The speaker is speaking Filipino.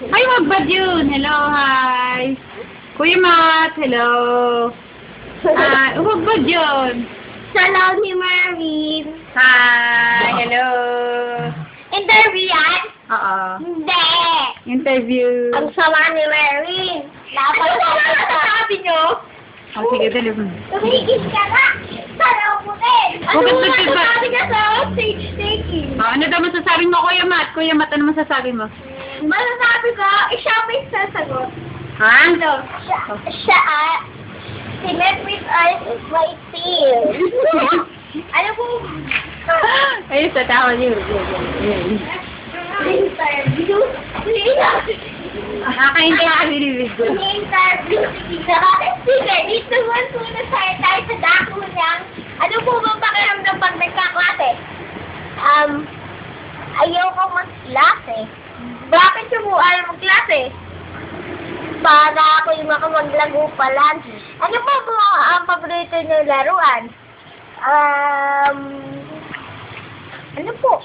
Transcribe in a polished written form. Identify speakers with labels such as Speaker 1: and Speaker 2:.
Speaker 1: Ay, wag ba yun? Hello, hi. Kuya Matt, hello. Wag ba yun?
Speaker 2: Salaw ni Marvin.
Speaker 1: Hi, hello.
Speaker 2: Interview yan?
Speaker 1: Oo.
Speaker 2: Hindi.
Speaker 1: Interview.
Speaker 2: Ang sama ni Marvin. Dapat sabi nyo.
Speaker 1: Oh, sige, dali mo.
Speaker 2: Tumigil ka na. Salaw mo din. Ano
Speaker 1: Bakit
Speaker 2: mo
Speaker 1: nagtiba-
Speaker 2: masasabi ka sa stage taking?
Speaker 1: Ano daw masasabi mo, Kuya Matt? Kuya Matt, ano masasabi mo?
Speaker 2: Masasabi ko, siya may sasagot.
Speaker 1: Ha?
Speaker 2: Ano? Siya, si Met with us is my team. Ano po?
Speaker 1: Ayun, sa tao niyo.
Speaker 2: Interview.
Speaker 1: Nakakaintay ka binibig ko.
Speaker 2: Interview. Sige, dito muna tayo sa dako niyang. Ano po ba pakiramdam pag nagkaklase? Ayoko mag-klase. Bakit siya po ayaw mag-klase? Para ako yung makamaglago pala. Ano po ang paborito niyo laruan? Ano po?